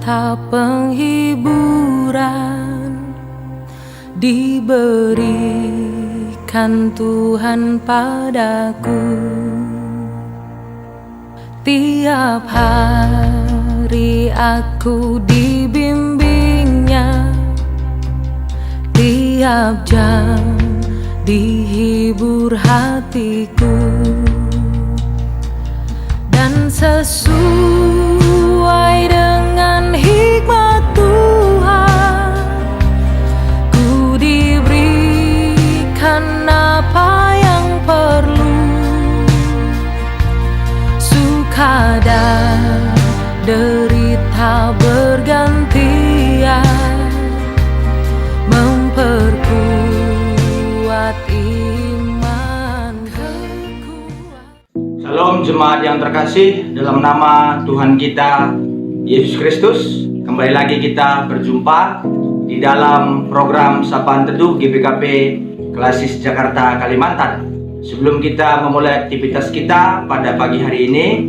derita penghiburan diberikan Tuhan padaku. Tiap hari aku dibimbingnya, tiap jam dihibur hatiku, dan sesuai dengan hikmat Tuhan ku diberikan apa yang perlu. Suka dan derita bergantian memperkuat imanku. Shalom jemaat yang terkasih, dalam nama Tuhan kita Yesus Kristus, kembali lagi kita berjumpa di dalam program Sapaan Teduh GBKP Klasis Jakarta Kalimantan. Sebelum kita memulai aktivitas kita pada pagi hari ini,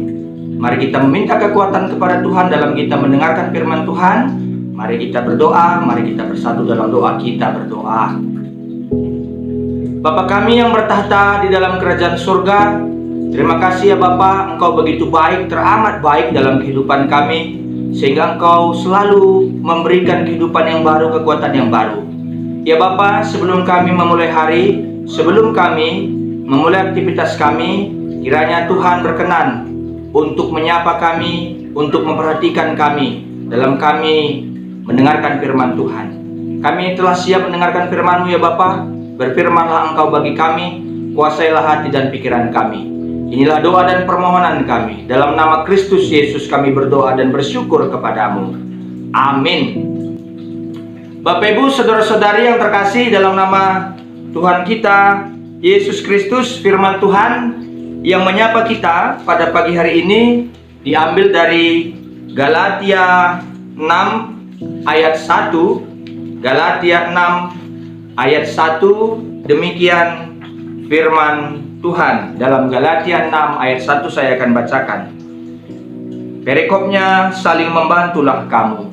mari kita meminta kekuatan kepada Tuhan dalam kita mendengarkan firman Tuhan. Mari kita berdoa, mari kita bersatu dalam doa kita berdoa. Bapa kami yang bertahta di dalam kerajaan surga, terima kasih ya Bapa, Engkau begitu baik, teramat baik dalam kehidupan kami, sehingga Engkau selalu memberikan kehidupan yang baru, kekuatan yang baru. Ya Bapa, sebelum kami memulai hari, sebelum kami memulai aktivitas kami, kiranya Tuhan berkenan untuk menyapa kami, untuk memperhatikan kami dalam kami mendengarkan firman Tuhan. Kami telah siap mendengarkan firman-Mu ya Bapa. Berfirmanlah Engkau bagi kami, kuasailah hati dan pikiran kami. Inilah doa dan permohonan kami. Dalam nama Kristus Yesus kami berdoa dan bersyukur kepadamu. Amin. Bapak Ibu, saudara-saudari yang terkasih, dalam nama Tuhan kita Yesus Kristus, firman Tuhan yang menyapa kita pada pagi hari ini diambil dari Galatia 6 ayat 1. Galatia 6 ayat 1, demikian firman Tuhan. Dalam Galatia 6 ayat 1 saya akan bacakan. Perikopnya, saling membantulah kamu.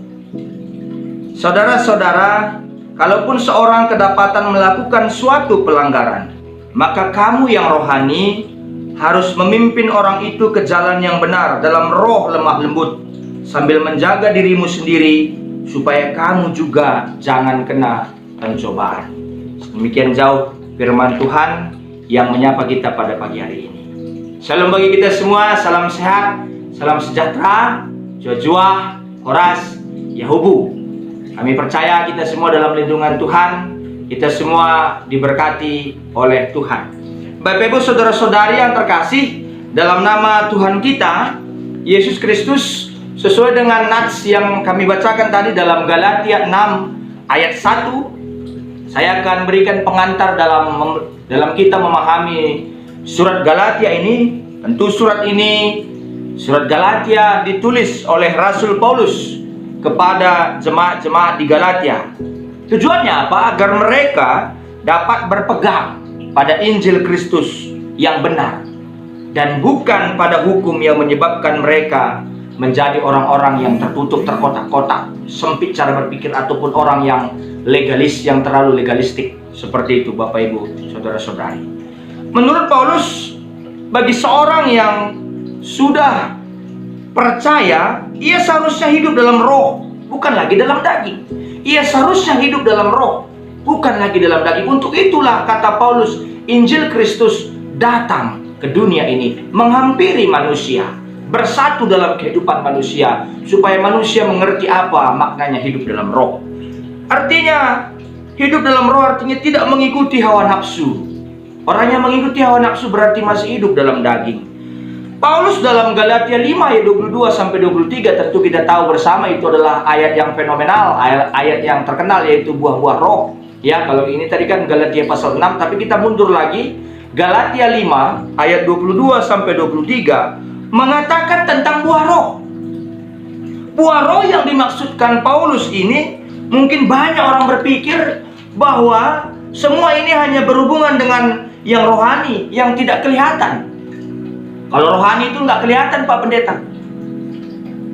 Saudara-saudara, kalaupun seorang kedapatan melakukan suatu pelanggaran, maka kamu yang rohani harus memimpin orang itu ke jalan yang benar dalam roh lemah lembut, sambil menjaga dirimu sendiri, supaya kamu juga jangan kena pencobaan. Demikian jauh firman Tuhan yang menyapa kita pada pagi hari ini. Shalom bagi kita semua, salam sehat, salam sejahtera, jua-jua, horas, yahubu. Kami percaya kita semua dalam lindungan Tuhan. Kita semua diberkati oleh Tuhan. Bapak Ibu, saudara-saudari yang terkasih, dalam nama Tuhan kita Yesus Kristus, sesuai dengan nats yang kami bacakan tadi dalam Galatia 6 ayat 1, saya akan berikan pengantar dalam kita memahami surat Galatia ini. Tentu surat Galatia ditulis oleh Rasul Paulus kepada jemaat-jemaat di Galatia. Tujuannya apa? Agar mereka dapat berpegang pada Injil Kristus yang benar, dan bukan pada hukum yang menyebabkan mereka menjadi orang-orang yang tertutup, terkotak-kotak, sempit cara berpikir, ataupun orang yang legalis, yang terlalu legalistik. Seperti itu Bapak Ibu, saudara-saudari. Menurut Paulus, bagi seorang yang sudah percaya, ia seharusnya hidup dalam roh, bukan lagi dalam daging. Ia seharusnya hidup dalam roh, bukan lagi dalam daging. Untuk itulah kata Paulus, Injil Kristus datang ke dunia ini, menghampiri manusia, bersatu dalam kehidupan manusia, supaya manusia mengerti apa maknanya hidup dalam roh. Artinya, hidup dalam roh artinya tidak mengikuti hawa nafsu. Orang yang mengikuti hawa nafsu berarti masih hidup dalam daging. Paulus dalam Galatia 5 ayat 22 sampai 23, tentu kita tahu bersama itu adalah ayat yang fenomenal, ayat yang terkenal, yaitu buah-buah roh. Ya, kalau ini tadi kan Galatia pasal 6, tapi kita mundur lagi. Galatia 5 ayat 22 sampai 23 mengatakan tentang buah roh. Buah roh yang dimaksudkan Paulus ini, mungkin banyak orang berpikir bahwa semua ini hanya berhubungan dengan yang rohani, yang tidak kelihatan. Kalau rohani itu nggak kelihatan Pak Pendeta.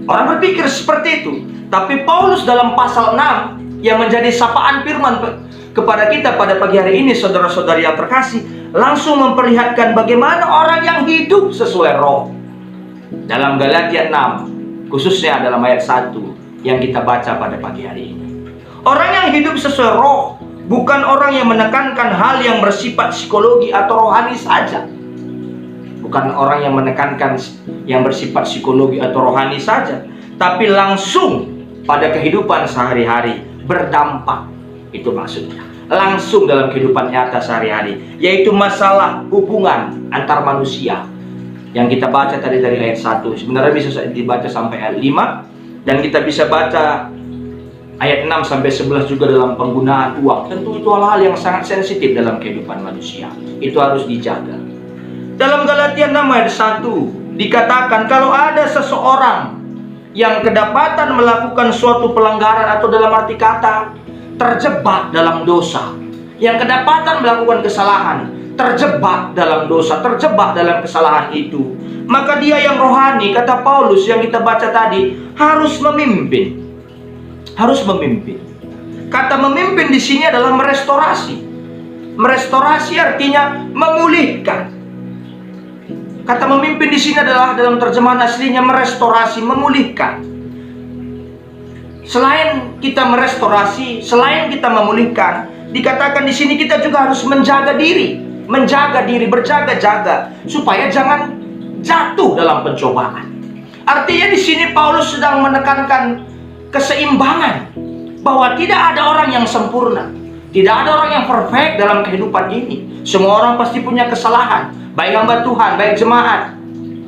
Orang berpikir seperti itu. Tapi Paulus dalam pasal 6 yang menjadi sapaan firman kepada kita pada pagi hari ini, saudara-saudari yang terkasih, langsung memperlihatkan bagaimana orang yang hidup sesuai roh. Dalam Galatia 6, khususnya dalam ayat 1 yang kita baca pada pagi hari ini. Orang yang hidup sesuai roh bukan orang yang menekankan hal yang bersifat psikologi atau rohani saja. Bukan orang yang menekankan yang bersifat psikologi atau rohani saja, tapi langsung pada kehidupan sehari-hari berdampak. Itu maksudnya langsung dalam kehidupan nyata sehari-hari, yaitu masalah hubungan antar manusia yang kita baca tadi dari ayat 1. Sebenarnya bisa dibaca sampai ayat 5, dan kita bisa baca ayat 6 sampai 11 juga dalam penggunaan uang. Tentu itu hal-hal yang sangat sensitif dalam kehidupan manusia. Itu harus dijaga. Dalam Galatia 6 ayat 1 dikatakan kalau ada seseorang yang kedapatan melakukan suatu pelanggaran, atau dalam arti kata terjebak dalam dosa, yang kedapatan melakukan kesalahan, terjebak dalam dosa, terjebak dalam kesalahan itu, maka dia yang rohani, kata Paulus yang kita baca tadi, harus memimpin. Harus memimpin. Kata memimpin di sini adalah merestorasi. Merestorasi artinya memulihkan. Kata memimpin di sini adalah dalam terjemahan aslinya merestorasi, memulihkan. Selain kita merestorasi, selain kita memulihkan, dikatakan di sini kita juga harus menjaga diri, berjaga-jaga supaya jangan jatuh dalam pencobaan. Artinya di sini Paulus sedang menekankan keseimbangan, bahwa tidak ada orang yang sempurna, tidak ada orang yang perfect dalam kehidupan ini. Semua orang pasti punya kesalahan. Baik hamba Tuhan, baik jemaat,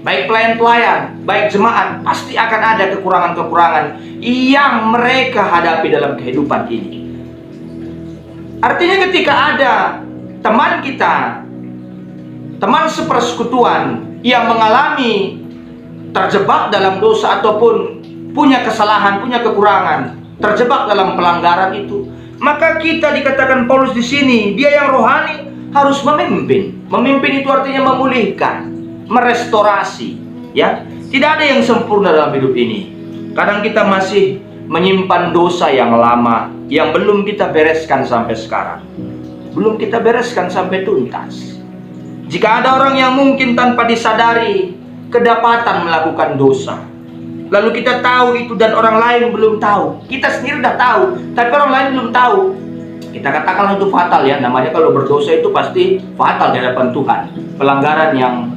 baik pelayan-pelayan, baik jemaat, pasti akan ada kekurangan-kekurangan yang mereka hadapi dalam kehidupan ini. Artinya ketika ada teman kita, teman sepersekutuan yang mengalami terjebak dalam dosa ataupun punya kesalahan, punya kekurangan, terjebak dalam pelanggaran itu, maka kita, dikatakan Paulus di sini, dia yang rohani harus memimpin. Memimpin itu artinya memulihkan, merestorasi, ya. Tidak ada yang sempurna dalam hidup ini. Kadang kita masih menyimpan dosa yang lama yang belum kita bereskan sampai sekarang. Belum kita bereskan sampai tuntas. Jika ada orang yang mungkin tanpa disadari kedapatan melakukan dosa, lalu kita tahu itu dan orang lain belum tahu. Kita sendiri udah tahu, tapi orang lain belum tahu. Kita katakanlah itu fatal, ya. Namanya kalau berdosa itu pasti fatal di hadapan Tuhan. Pelanggaran yang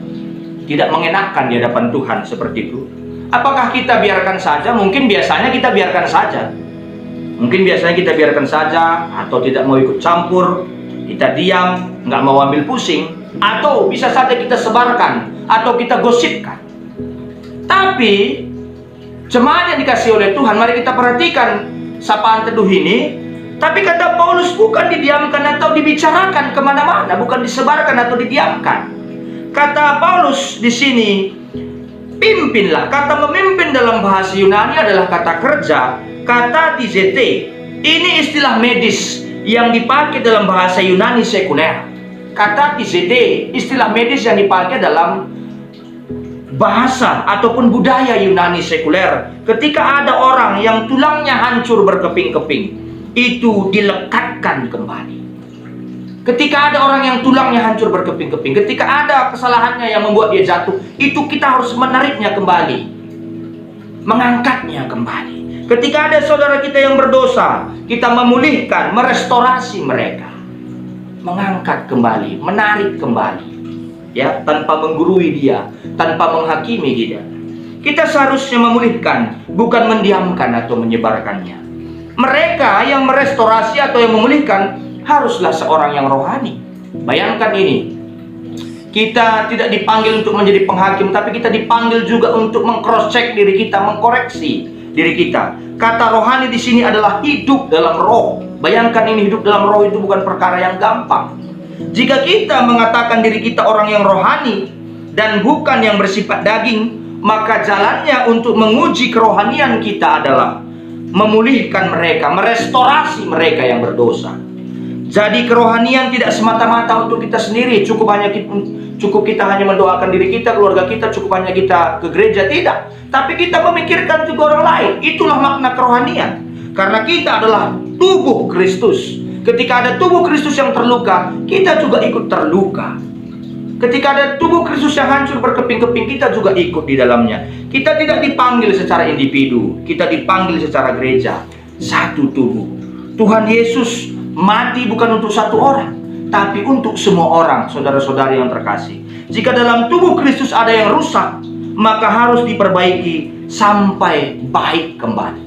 tidak mengenakan di hadapan Tuhan seperti itu. Apakah kita biarkan saja? Mungkin biasanya kita biarkan saja. Mungkin biasanya kita biarkan saja, atau tidak mau ikut campur. Kita diam, nggak mau ambil pusing. Atau bisa saja kita sebarkan, atau kita gosipkan. Tapi jemaat yang dikasih oleh Tuhan, mari kita perhatikan sapaan teduh ini. Tapi kata Paulus bukan didiamkan atau dibicarakan kemana-mana, bukan disebarkan atau didiamkan. Kata Paulus di sini, pimpinlah. Kata memimpin dalam bahasa Yunani adalah kata kerja, kata tizete. Ini istilah medis yang dipakai dalam bahasa Yunani sekuler. Kata tizete, istilah medis yang dipakai dalam bahasa ataupun budaya Yunani sekuler. Ketika ada orang yang tulangnya hancur berkeping-keping, itu dilekatkan kembali. Ketika ada orang yang tulangnya hancur berkeping-keping, ketika ada kesalahannya yang membuat dia jatuh, itu kita harus menariknya kembali, mengangkatnya kembali. Ketika ada saudara kita yang berdosa, kita memulihkan, merestorasi mereka, mengangkat kembali, menarik kembali, ya, tanpa menggurui dia, tanpa menghakimi dia. Kita seharusnya memulihkan, bukan mendiamkan atau menyebarkannya. Mereka yang merestorasi atau yang memulihkan haruslah seorang yang rohani. Bayangkan ini, kita tidak dipanggil untuk menjadi penghakim, tapi kita dipanggil juga untuk meng-cross check diri kita, mengkoreksi diri kita. Kata rohani di sini adalah hidup dalam roh. Bayangkan ini, hidup dalam roh itu bukan perkara yang gampang. Jika kita mengatakan diri kita orang yang rohani dan bukan yang bersifat daging, maka jalannya untuk menguji kerohanian kita adalah memulihkan mereka, merestorasi mereka yang berdosa. Jadi kerohanian tidak semata-mata untuk kita sendiri, cukup kita hanya mendoakan diri kita, keluarga kita, cukup hanya kita ke gereja, tidak. Tapi kita memikirkan juga orang lain. Itulah makna kerohanian. Karena kita adalah tubuh Kristus. Ketika ada tubuh Kristus yang terluka, kita juga ikut terluka. Ketika ada tubuh Kristus yang hancur berkeping-keping, kita juga ikut di dalamnya. Kita tidak dipanggil secara individu, kita dipanggil secara gereja. Satu tubuh. Tuhan Yesus mati bukan untuk satu orang, tapi untuk semua orang, saudara-saudari yang terkasih. Jika dalam tubuh Kristus ada yang rusak, maka harus diperbaiki sampai baik kembali.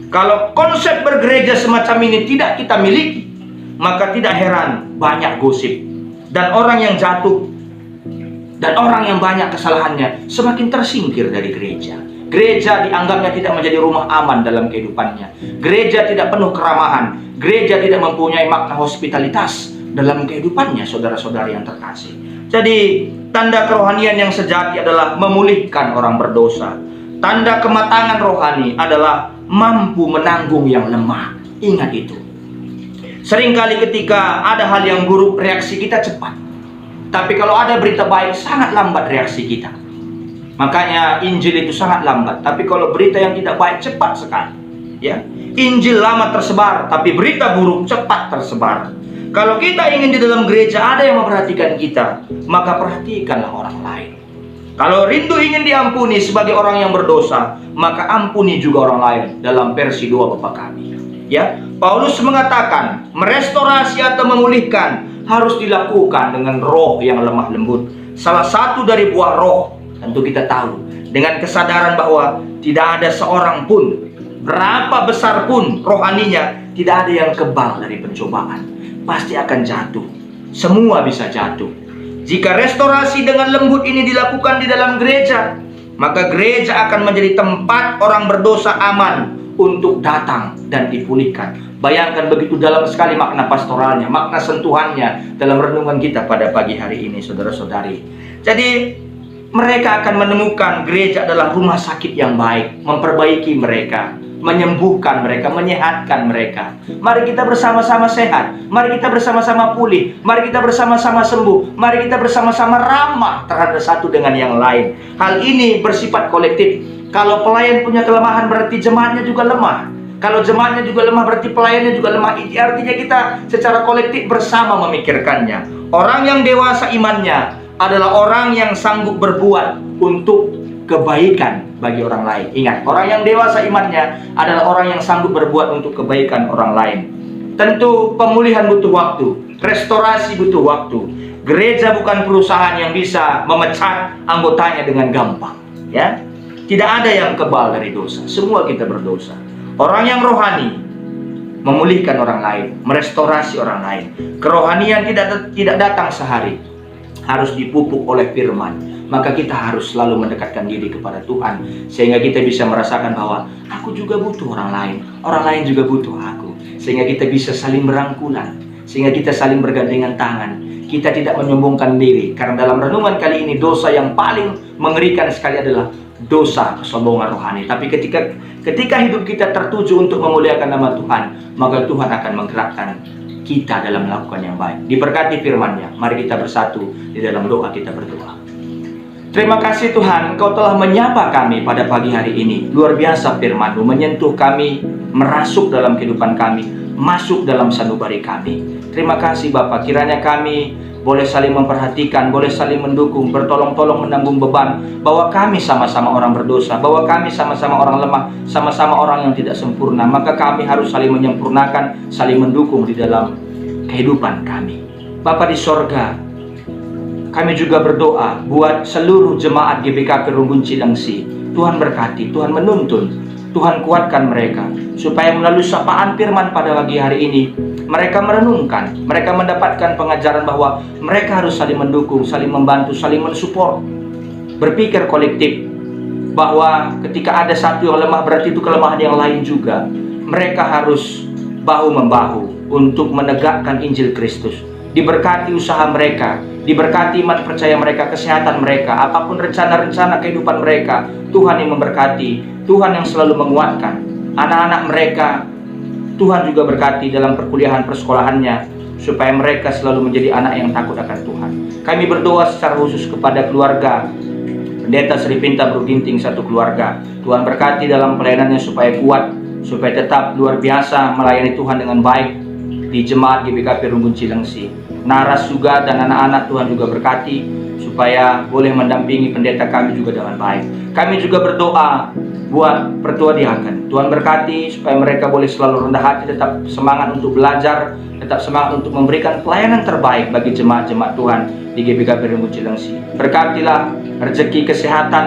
Kalau konsep bergereja semacam ini tidak kita miliki, maka tidak heran banyak gosip. Dan orang yang jatuh, dan orang yang banyak kesalahannya semakin tersingkir dari gereja. Gereja dianggapnya tidak menjadi rumah aman dalam kehidupannya. Gereja tidak penuh keramahan. Gereja tidak mempunyai makna hospitalitas dalam kehidupannya, saudara-saudari yang terkasih. Jadi, tanda kerohanian yang sejati adalah memulihkan orang berdosa. Tanda kematangan rohani adalah mampu menanggung yang lemah. Ingat itu. Seringkali ketika ada hal yang buruk, reaksi kita cepat. Tapi kalau ada berita baik, sangat lambat reaksi kita. Makanya Injil itu sangat lambat. Tapi kalau berita yang tidak baik, cepat sekali. Ya, Injil lama tersebar, tapi berita buruk cepat tersebar. Kalau kita ingin di dalam gereja ada yang memperhatikan kita, maka perhatikanlah orang lain. Kalau rindu ingin diampuni sebagai orang yang berdosa, maka ampuni juga orang lain. Dalam versi 2 Bapa kami. Ya, Paulus mengatakan merestorasi atau memulihkan harus dilakukan dengan roh yang lemah lembut. Salah satu dari buah roh, tentu kita tahu, dengan kesadaran bahwa tidak ada seorang pun, berapa besar pun rohaninya, tidak ada yang kebal dari pencobaan. Pasti akan jatuh. Semua bisa jatuh. Jika restorasi dengan lembut ini dilakukan di dalam gereja, maka gereja akan menjadi tempat orang berdosa aman untuk datang dan dipulihkan. Bayangkan begitu dalam sekali makna pastoralnya, makna sentuhannya dalam renungan kita pada pagi hari ini, saudara-saudari. Jadi mereka akan menemukan gereja adalah rumah sakit yang baik, memperbaiki mereka, menyembuhkan mereka, menyehatkan mereka. Mari kita bersama-sama sehat, mari kita bersama-sama pulih, mari kita bersama-sama sembuh, mari kita bersama-sama ramah terhadap satu dengan yang lain. Hal ini bersifat kolektif. Kalau pelayan punya kelemahan, berarti jemaatnya juga lemah. Kalau jemaatnya juga lemah, berarti pelayannya juga lemah. Ini artinya kita secara kolektif bersama memikirkannya. Orang yang dewasa imannya adalah orang yang sanggup berbuat untuk kebaikan bagi orang lain. Ingat, orang yang dewasa imannya adalah orang yang sanggup berbuat untuk kebaikan orang lain. Tentu pemulihan butuh waktu, restorasi butuh waktu. Gereja bukan perusahaan yang bisa memecat anggotanya dengan gampang. Ya, tidak ada yang kebal dari dosa. Semua kita berdosa. Orang yang rohani memulihkan orang lain, merestorasi orang lain. Kerohanian tidak datang sehari, harus dipupuk oleh firman. Maka kita harus selalu mendekatkan diri kepada Tuhan, sehingga kita bisa merasakan bahwa aku juga butuh orang lain juga butuh aku. Sehingga kita bisa saling berangkulan, sehingga kita saling bergandengan tangan. Kita tidak menyombongkan diri, karena dalam renungan kali ini dosa yang paling mengerikan sekali adalah dosa kesombongan rohani. Tapi ketika hidup kita tertuju untuk memuliakan nama Tuhan, maka Tuhan akan menggerakkan kita dalam melakukan yang baik. Diberkati firman-Nya. Mari kita bersatu di dalam doa, kita berdoa. Terima kasih Tuhan, Engkau telah menyapa kami pada pagi hari ini. Luar biasa firman-Mu menyentuh kami, merasuk dalam kehidupan kami, masuk dalam sanubari kami. Terima kasih Bapa, kiranya kami boleh saling memperhatikan, boleh saling mendukung, bertolong-tolong menanggung beban, bahwa kami sama-sama orang berdosa, bahwa kami sama-sama orang lemah, sama-sama orang yang tidak sempurna. Maka kami harus saling menyempurnakan, saling mendukung di dalam kehidupan kami. Bapa di sorga, kami juga berdoa buat seluruh jemaat GBK Kerumbun Cilengsi. Tuhan berkati, Tuhan menuntun, Tuhan kuatkan mereka, supaya melalui sapaan firman pada pagi hari ini, mereka merenungkan, mereka mendapatkan pengajaran bahwa mereka harus saling mendukung, saling membantu, saling mensupport. Berpikir kolektif, bahwa ketika ada satu yang lemah, berarti itu kelemahan yang lain juga. Mereka harus bahu-membahu untuk menegakkan Injil Kristus. Diberkati usaha mereka, diberkati iman percaya mereka, kesehatan mereka, apapun rencana-rencana kehidupan mereka, Tuhan yang memberkati, Tuhan yang selalu menguatkan. Anak-anak mereka, Tuhan juga berkati dalam perkuliahan persekolahannya. supaya mereka selalu menjadi anak yang takut akan Tuhan. Kami berdoa secara khusus kepada keluarga Pendeta Sri Pinta Bro Ginting, satu keluarga. Tuhan berkati dalam pelayanannya supaya kuat, supaya tetap luar biasa melayani Tuhan dengan baik di jemaat GBKP Rumbun Cilengsi. Naras juga dan anak-anak Tuhan juga berkati supaya boleh mendampingi pendeta kami juga dengan baik. Kami juga berdoa buat pertua diaken. Tuhan berkati supaya mereka boleh selalu rendah hati, tetap semangat untuk belajar, tetap semangat untuk memberikan pelayanan terbaik bagi jemaat-jemaat Tuhan di GBKP Rumbun Cilengsi. Berkatilah rezeki, kesehatan,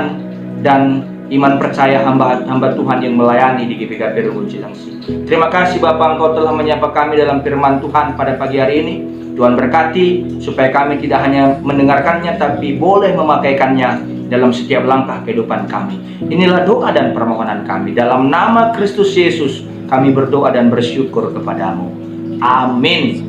dan iman percaya hamba Tuhan yang melayani di GBKP Rumbun Cilengsi. Terima kasih Bapa, Engkau telah menyapa kami dalam firman Tuhan pada pagi hari ini. Tuhan berkati supaya kami tidak hanya mendengarkannya, tapi boleh memakaikannya dalam setiap langkah kehidupan kami. Inilah doa dan permohonan kami. Dalam nama Kristus Yesus kami berdoa dan bersyukur kepadamu. Amin.